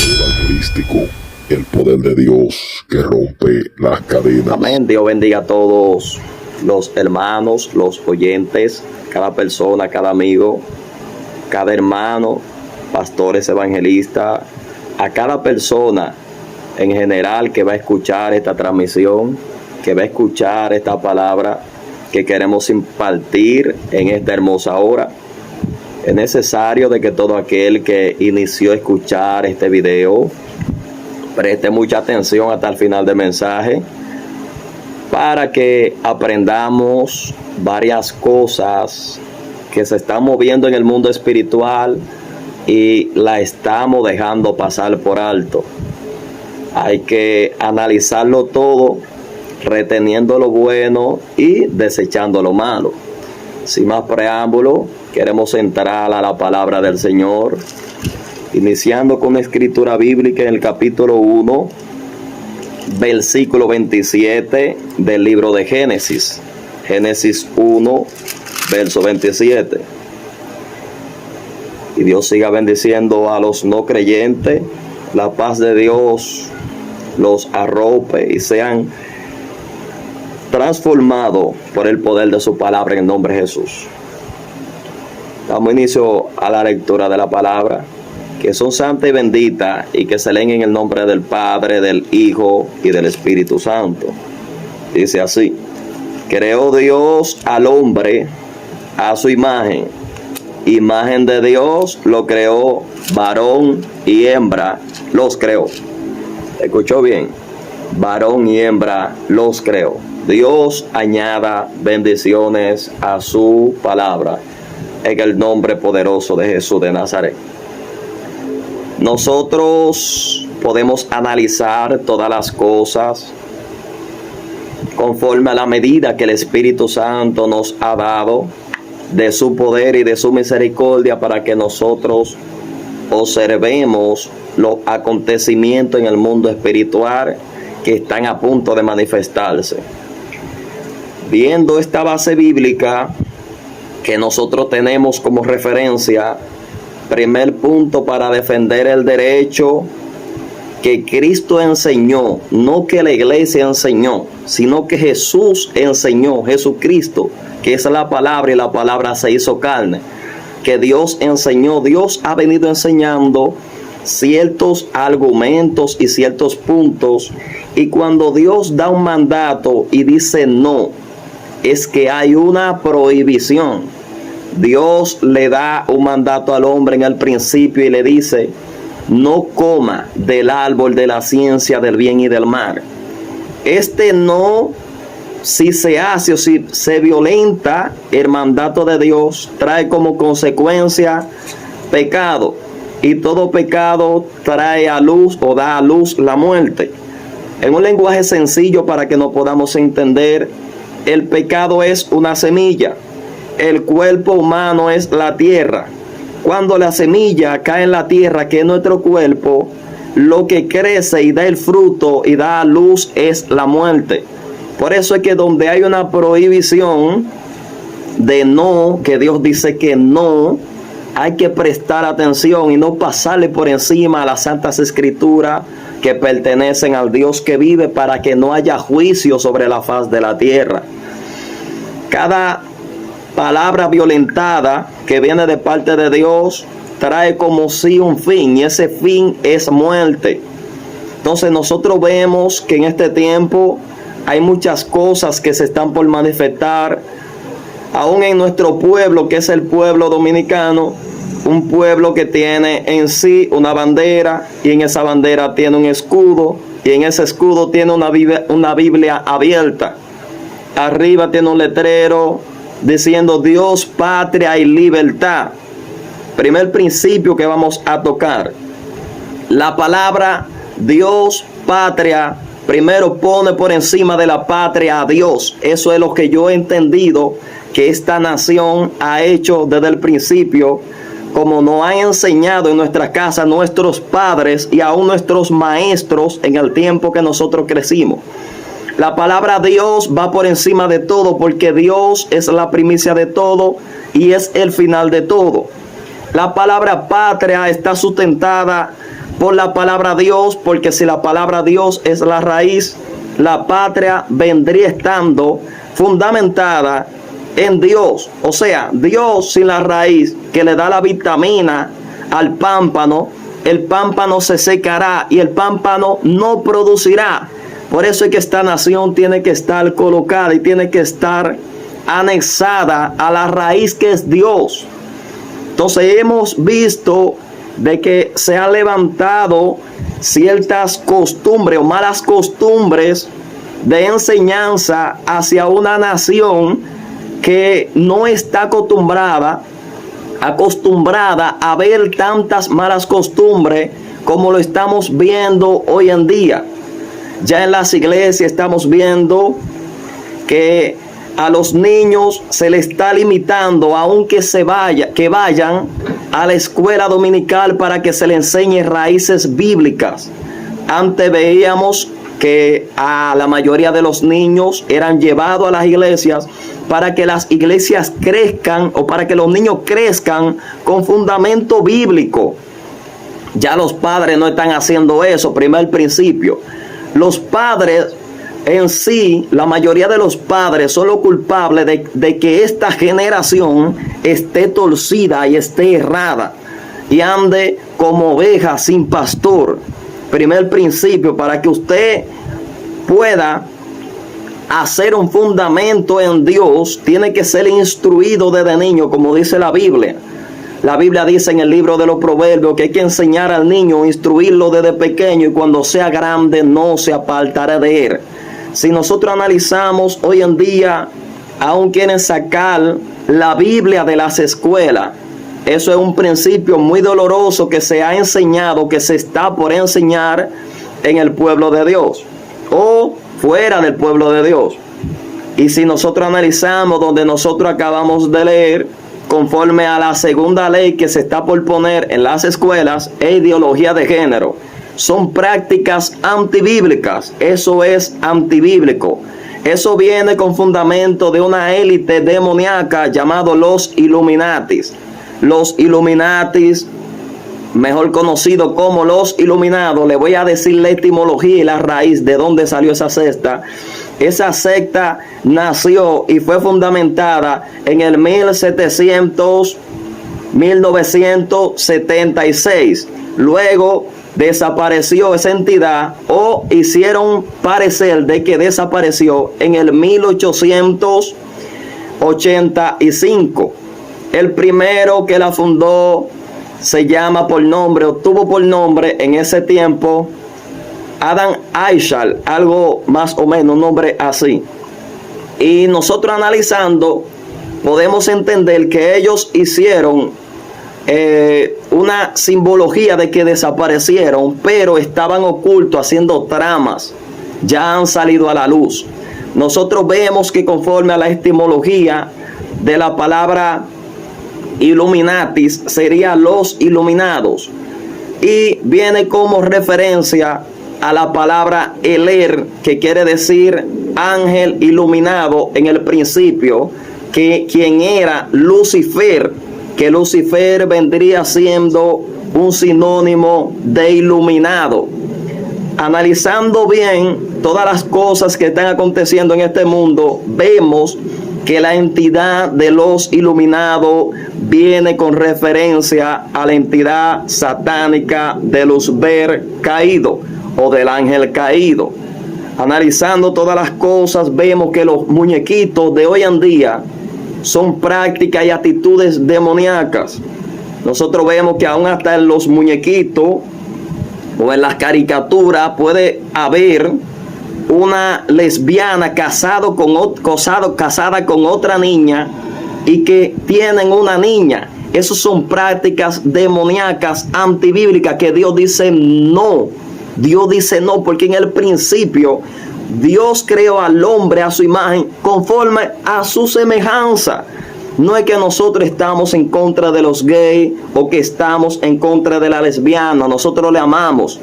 Evangelístico, el poder de Dios que rompe las cadenas. Amén. Dios bendiga a todos los hermanos, los oyentes, cada persona, cada amigo, cada hermano, pastores, evangelistas, a cada persona en general que va a escuchar esta transmisión, que va a escuchar esta palabra que queremos impartir en esta hermosa hora. Es necesario de que todo aquel que inició a escuchar este video preste mucha atención hasta el final del mensaje para que aprendamos varias cosas que se están moviendo en el mundo espiritual y la estamos dejando pasar por alto. Hay que analizarlo todo, reteniendo lo bueno y desechando lo malo. Sin más preámbulo, queremos entrar a la palabra del Señor, iniciando con la escritura bíblica en el capítulo 1, versículo 27 del libro de Génesis. Génesis 1, verso 27. Y Dios siga bendiciendo a los no creyentes. La paz de Dios los arrope y sean transformados por el poder de su palabra en el nombre de Jesús. Damos inicio a la lectura de la palabra, que son santas y benditas y que se leen en el nombre del Padre, del Hijo y del Espíritu Santo. Dice así: creó Dios al hombre a su imagen. Imagen de Dios lo creó, varón y hembra los creó. ¿Escuchó bien? Varón y hembra los creó. Dios añada bendiciones a su palabra en el nombre poderoso de Jesús de Nazaret. Nosotros podemos analizar todas las cosas conforme a la medida que el Espíritu Santo nos ha dado de su poder y de su misericordia, para que nosotros observemos los acontecimientos en el mundo espiritual que están a punto de manifestarse. Viendo esta base bíblica que nosotros tenemos como referencia, primer punto para defender el derecho que Cristo enseñó, no que la iglesia enseñó, sino que Jesús enseñó, Jesucristo, que es la palabra y la palabra se hizo carne, que Dios enseñó. Dios ha venido enseñando ciertos argumentos y ciertos puntos, y cuando Dios da un mandato y dice no, es que hay una prohibición. Dios le da un mandato al hombre en el principio y le dice: no coma del árbol de la ciencia del bien y del mal. Este no, si se hace o si se violenta el mandato de Dios, trae como consecuencia pecado. Y todo pecado trae a luz o da a luz la muerte. En un lenguaje sencillo para que nos podamos entender, el pecado es una semilla. El cuerpo humano es la tierra. Cuando la semilla cae en la tierra, que es nuestro cuerpo, lo que crece y da el fruto y da a luz es la muerte. Por eso es que donde hay una prohibición de no, que Dios dice que no, hay que prestar atención y no pasarle por encima a las santas escrituras que pertenecen al Dios que vive, para que no haya juicio sobre la faz de la tierra. Cada palabra violentada que viene de parte de Dios trae como sí un fin, y ese fin es muerte. Entonces nosotros vemos que en este tiempo hay muchas cosas que se están por manifestar, aún en nuestro pueblo, que es el pueblo dominicano, un pueblo que tiene en sí una bandera, y en esa bandera tiene un escudo, y en ese escudo tiene una Biblia abierta. Arriba tiene un letrero diciendo Dios, patria y libertad. Primer principio que vamos a tocar: la palabra Dios, patria, primero pone por encima de la patria a Dios. Eso es lo que yo he entendido que esta nación ha hecho desde el principio, como nos han enseñado en nuestra casa nuestros padres y aún nuestros maestros en el tiempo que nosotros crecimos. La palabra Dios va por encima de todo, porque Dios es la primicia de todo y es el final de todo. La palabra patria está sustentada por la palabra Dios, porque si la palabra Dios es la raíz, la patria vendría estando fundamentada en Dios. O sea, Dios sin la raíz que le da la vitamina al pámpano, el pámpano se secará y el pámpano no producirá. Por eso es que esta nación tiene que estar colocada y tiene que estar anexada a la raíz que es Dios. Entonces hemos visto de que se han levantado ciertas costumbres o malas costumbres de enseñanza hacia una nación que no está acostumbrada a ver tantas malas costumbres como lo estamos viendo hoy en día. Ya en las iglesias estamos viendo que a los niños se les está limitando, aunque vayan a la escuela dominical para que se les enseñe raíces bíblicas. Antes veíamos que a la mayoría de los niños eran llevados a las iglesias para que las iglesias crezcan o para que los niños crezcan con fundamento bíblico. Ya los padres no están haciendo eso. Primer principio, los padres en sí, la mayoría de los padres son los culpables de que esta generación esté torcida y esté errada y ande como oveja sin pastor. Primer principio, para que usted pueda hacer un fundamento en Dios, tiene que ser instruido desde niño, como dice la Biblia. La Biblia dice en el libro de los Proverbios que hay que enseñar al niño, instruirlo desde pequeño, y cuando sea grande no se apartará de él. Si nosotros analizamos hoy en día, aún quieren sacar la Biblia de las escuelas. Eso es un principio muy doloroso que se ha enseñado, que se está por enseñar en el pueblo de Dios o fuera del pueblo de Dios. Y si nosotros analizamos donde nosotros acabamos de leer, conforme a la segunda ley que se está por poner en las escuelas, es ideología de género. Son prácticas antibíblicas. Eso es antibíblico. Eso viene con fundamento de una élite demoníaca llamado los Illuminatis. Los Illuminatis, mejor conocido como los Iluminados, le voy a decir la etimología y la raíz de dónde salió esa secta. Esa secta nació y fue fundamentada en el 1976. Luego desapareció esa entidad, o hicieron parecer de que desapareció en el 1885. El primero que la fundó se llama por nombre, o tuvo por nombre en ese tiempo, Adam Eichel, algo más o menos, un nombre así. Y nosotros analizando podemos entender que ellos hicieron una simbología de que desaparecieron, pero estaban ocultos haciendo tramas. Ya han salido a la luz. Nosotros vemos que conforme a la etimología de la palabra Illuminatis, sería los iluminados, y viene como referencia a la palabra Eler, que quiere decir ángel iluminado en el principio, que quien era Lucifer, que Lucifer vendría siendo un sinónimo de iluminado. Analizando bien todas las cosas que están aconteciendo en este mundo, vemos que la entidad de los iluminados viene con referencia a la entidad satánica de Lucifer caído o del ángel caído. Analizando todas las cosas, vemos que los muñequitos de hoy en día son prácticas y actitudes demoníacas. Nosotros vemos que aún hasta en los muñequitos o en las caricaturas puede haber una lesbiana casada con otra niña y que tienen una niña. Esas son prácticas demoníacas antibíblicas que Dios dice no. Dios dice no, porque en el principio Dios creó al hombre a su imagen, conforme a su semejanza. No es que nosotros estamos en contra de los gays o que estamos en contra de la lesbiana. Nosotros le amamos.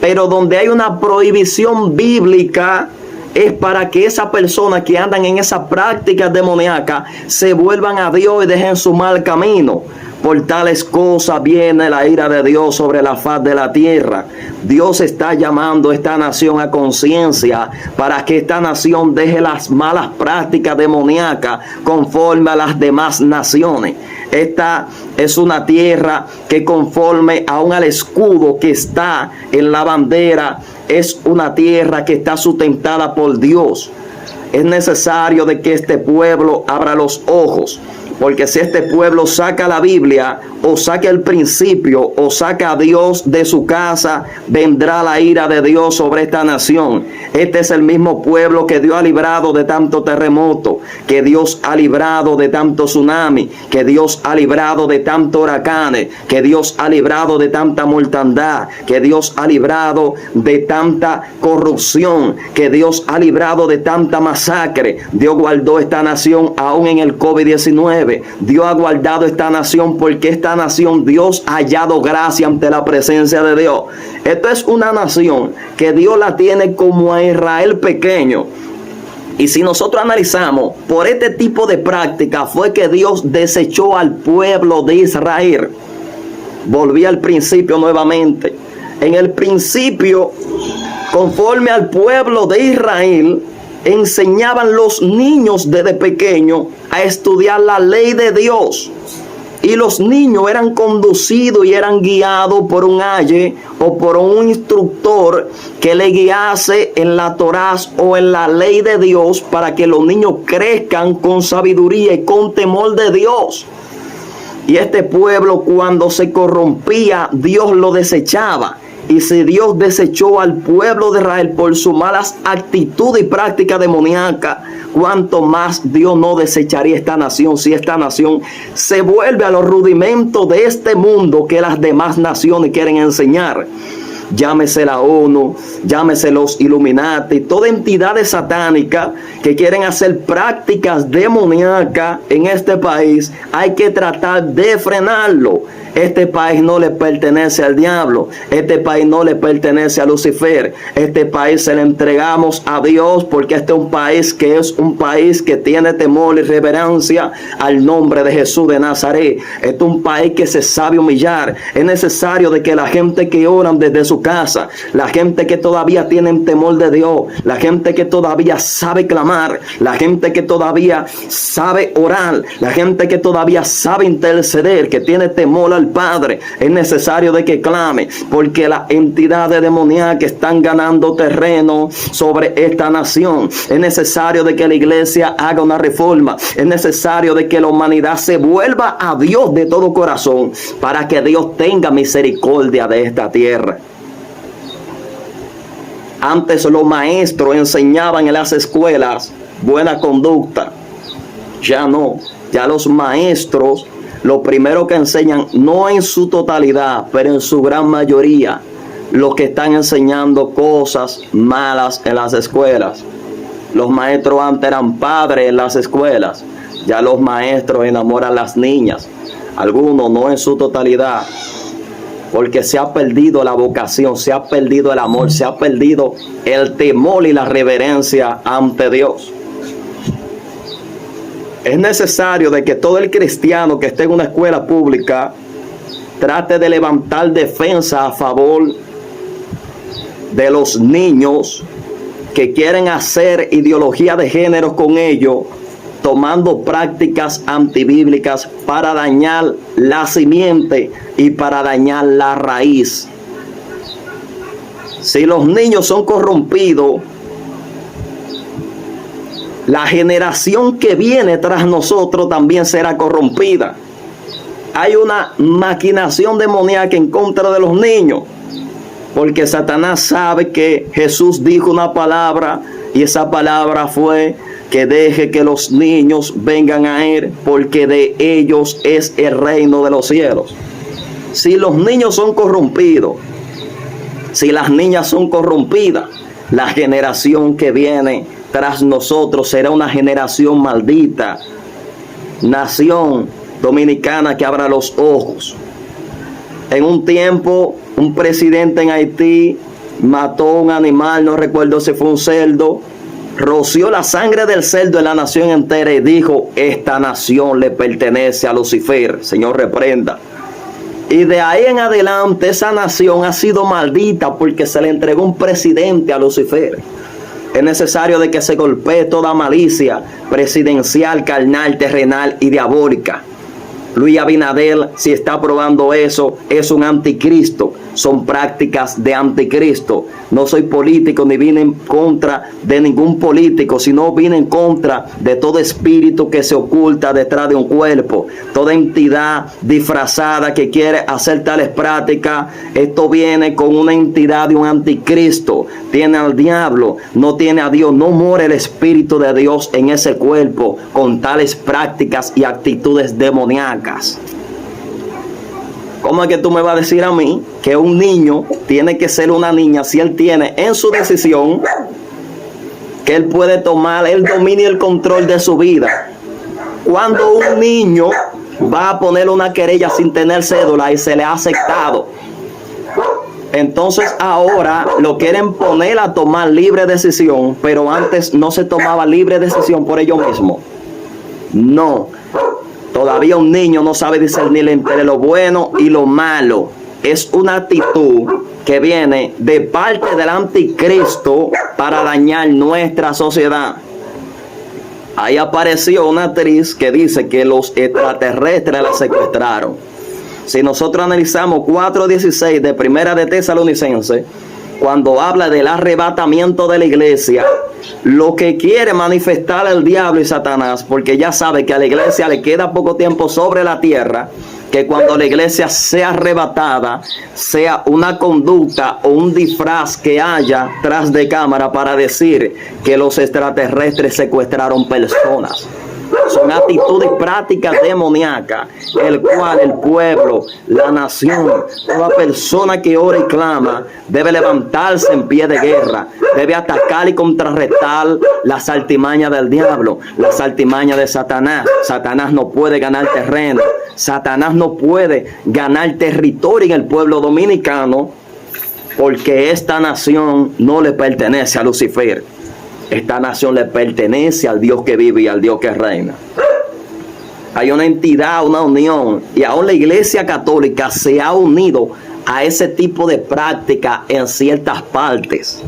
Pero donde hay una prohibición bíblica es para que esas personas que andan en esa práctica demoníaca se vuelvan a Dios y dejen su mal camino. Por tales cosas viene la ira de Dios sobre la faz de la tierra. Dios está llamando a esta nación a conciencia para que esta nación deje las malas prácticas demoníacas conforme a las demás naciones. Esta es una tierra que conforme aún al escudo que está en la bandera, es una tierra que está sustentada por Dios. Es necesario de que este pueblo abra los ojos, porque si este pueblo saca la Biblia o saca el principio o saca a Dios de su casa, vendrá la ira de Dios sobre esta nación. Este es el mismo pueblo que Dios ha librado de tanto terremoto, que Dios ha librado de tanto tsunami, que Dios ha librado de tantos huracanes, que Dios ha librado de tanta mortandad, que Dios ha librado de tanta corrupción, que Dios ha librado de tanta masacre. Dios guardó esta nación aún en el COVID-19. Dios ha guardado esta nación porque esta nación Dios ha hallado gracia ante la presencia de Dios. Esto es una nación que Dios la tiene como a Israel pequeño. Y si nosotros analizamos, por este tipo de práctica fue que Dios desechó al pueblo de Israel. Volví al principio nuevamente. En el principio, conforme al pueblo de Israel, enseñaban los niños desde pequeños a estudiar la ley de Dios. Y los niños eran conducidos y eran guiados por un aye o por un instructor que le guiase en la Torá o en la ley de Dios para que los niños crezcan con sabiduría y con temor de Dios. Y este pueblo, cuando se corrompía, Dios lo desechaba. Y si Dios desechó al pueblo de Israel por sus malas actitudes y prácticas demoníacas, cuánto más Dios no desecharía esta nación si esta nación se vuelve a los rudimentos de este mundo que las demás naciones quieren enseñar. Llámese la ONU, llámese los Illuminati, toda entidad satánica que quieren hacer prácticas demoníacas en este país. Hay que tratar de frenarlo. Este país no le pertenece al diablo. Este país no le pertenece a Lucifer. Este país se le entregamos a Dios porque este es un país que tiene temor y reverencia al nombre de Jesús de Nazaret. Este es un país que se sabe humillar. Es necesario de que la gente que oran desde su casa, la gente que todavía tienen temor de Dios, la gente que todavía sabe clamar, la gente que todavía sabe orar, la gente que todavía sabe interceder, que tiene temor al Padre, es necesario de que clame, porque las entidades demoníacas están ganando terreno sobre esta nación. Es necesario de que la iglesia haga una reforma. Es necesario de que la humanidad se vuelva a Dios de todo corazón para que Dios tenga misericordia de esta tierra. Antes los maestros enseñaban en las escuelas buena conducta. Ya no. Ya los maestros, lo primero que enseñan, no en su totalidad, pero en su gran mayoría, los que están enseñando cosas malas en las escuelas. Los maestros antes eran padres en las escuelas. Ya los maestros enamoran a las niñas. Algunos no en su totalidad, porque se ha perdido la vocación, se ha perdido el amor, se ha perdido el temor y la reverencia ante Dios. Es necesario de que todo el cristiano que esté en una escuela pública trate de levantar defensa a favor de los niños que quieren hacer ideología de género con ellos, tomando prácticas antibíblicas para dañar la simiente y para dañar la raíz. Si los niños son corrompidos, la generación que viene tras nosotros también será corrompida. Hay una maquinación demoníaca en contra de los niños, porque Satanás sabe que Jesús dijo una palabra, y esa palabra fue que deje que los niños vengan a Él, porque de ellos es el reino de los cielos. Si los niños son corrompidos, si las niñas son corrompidas, la generación que viene tras nosotros será una generación maldita. Nación dominicana que abra los ojos. En un tiempo, un presidente en Haití mató un animal, no recuerdo si fue un cerdo, roció la sangre del cerdo en la nación entera y dijo: esta nación le pertenece a Lucifer. Señor, reprenda. Y de ahí en adelante esa nación ha sido maldita porque se le entregó un presidente a Lucifer. Es necesario de que se golpee toda malicia presidencial, carnal, terrenal y diabólica. Luis Abinader, si está aprobando eso, es un anticristo. Son prácticas de anticristo. No soy político ni vine en contra de ningún político, sino vine en contra de todo espíritu que se oculta detrás de un cuerpo. Toda entidad disfrazada que quiere hacer tales prácticas, esto viene con una entidad de un anticristo. Tiene al diablo, no tiene a Dios. No mora el espíritu de Dios en ese cuerpo con tales prácticas y actitudes demoníacas. ¿Cómo es que tú me vas a decir a mí que un niño tiene que ser una niña si él tiene en su decisión que él puede tomar el dominio y el control de su vida? Cuando un niño va a poner una querella sin tener cédula y se le ha aceptado, entonces ahora lo quieren poner a tomar libre decisión, pero antes no se tomaba libre decisión por ellos mismos. No. Todavía un niño no sabe discernir entre lo bueno y lo malo. Es una actitud que viene de parte del anticristo para dañar nuestra sociedad. Ahí apareció una actriz que dice que los extraterrestres la secuestraron. Si nosotros analizamos 4:16 de Primera de Tesalonicenses, cuando habla del arrebatamiento de la iglesia, lo que quiere manifestar el diablo y Satanás, porque ya sabe que a la iglesia le queda poco tiempo sobre la tierra, que cuando la iglesia sea arrebatada, sea una conducta o un disfraz que haya tras de cámara para decir que los extraterrestres secuestraron personas. Son actitudes prácticas demoníacas, el cual el pueblo, la nación, toda persona que ora y clama debe levantarse en pie de guerra, debe atacar y contrarrestar las artimañas del diablo, las artimañas de Satanás. Satanás no puede ganar terreno, Satanás no puede ganar territorio en el pueblo dominicano, porque esta nación no le pertenece a Lucifer. Esta nación le pertenece al Dios que vive y al Dios que reina. Hay una entidad, una unión, y aún la Iglesia Católica se ha unido a ese tipo de práctica en ciertas partes.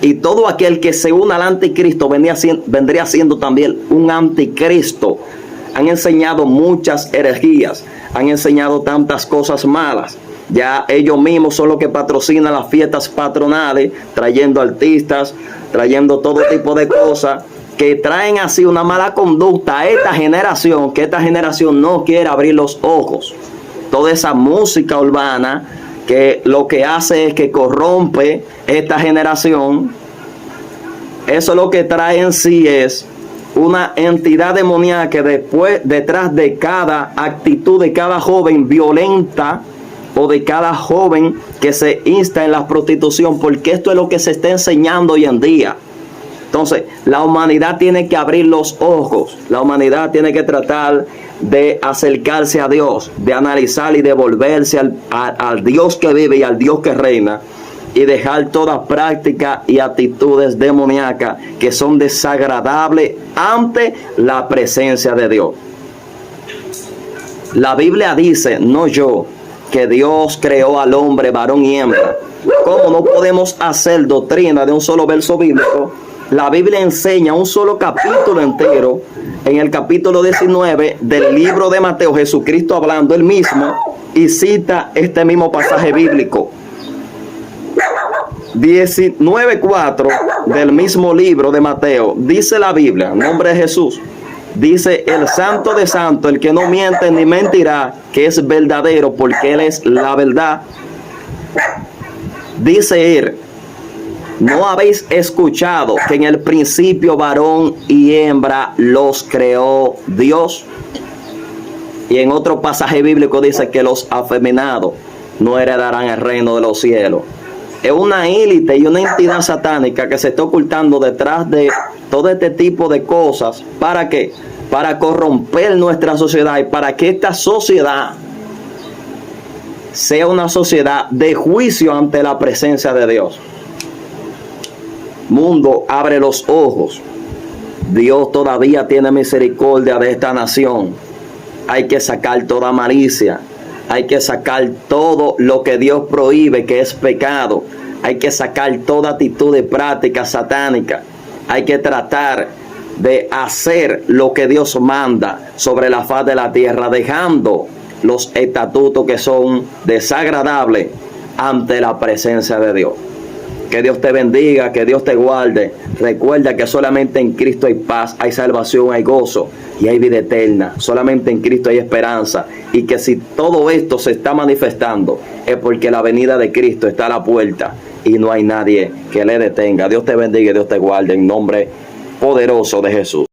Y todo aquel que se una al anticristo vendría siendo también un anticristo. Han enseñado muchas herejías, han enseñado tantas cosas malas. Ya ellos mismos son los que patrocinan las fiestas patronales, trayendo artistas, trayendo todo tipo de cosas que traen así una mala conducta a esta generación, que esta generación no quiere abrir los ojos. Toda esa música urbana que lo que hace es que corrompe esta generación, eso lo que trae en sí es una entidad demoníaca que después, detrás de cada actitud de cada joven violenta, o de cada joven que se insta en la prostitución, porque esto es lo que se está enseñando hoy en día. Entonces, la humanidad tiene que abrir los ojos, la humanidad tiene que tratar de acercarse a Dios, de analizar y devolverse al Dios que vive y al Dios que reina, y dejar toda práctica y actitudes demoníacas que son desagradables ante la presencia de Dios. La Biblia dice, no yo, que Dios creó al hombre varón y hembra. ¿Cómo no podemos hacer doctrina de un solo verso bíblico? La Biblia enseña un solo capítulo entero, en el capítulo 19 del libro de Mateo, Jesucristo hablando él mismo, y cita este mismo pasaje bíblico. 19:4 del mismo libro de Mateo, dice la Biblia, en nombre de Jesús. Dice, el santo de santo, el que no miente ni mentirá, que es verdadero porque él es la verdad. Dice él, ¿no habéis escuchado que en el principio varón y hembra los creó Dios? Y en otro pasaje bíblico dice que los afeminados no heredarán el reino de los cielos. Es una élite y una entidad satánica que se está ocultando detrás de todo este tipo de cosas. ¿Para qué? Para corromper nuestra sociedad y para que esta sociedad sea una sociedad de juicio ante la presencia de Dios. Mundo, abre los ojos. Dios todavía tiene misericordia de esta nación. Hay que sacar toda malicia. Hay que sacar todo lo que Dios prohíbe, que es pecado. Hay que sacar toda actitud de práctica satánica. Hay que tratar de hacer lo que Dios manda sobre la faz de la tierra, dejando los estatutos que son desagradables ante la presencia de Dios. Que Dios te bendiga, que Dios te guarde. Recuerda que solamente en Cristo hay paz, hay salvación, hay gozo y hay vida eterna. Solamente en Cristo hay esperanza. Y que si todo esto se está manifestando es porque la venida de Cristo está a la puerta y no hay nadie que le detenga. Dios te bendiga y Dios te guarde en nombre poderoso de Jesús.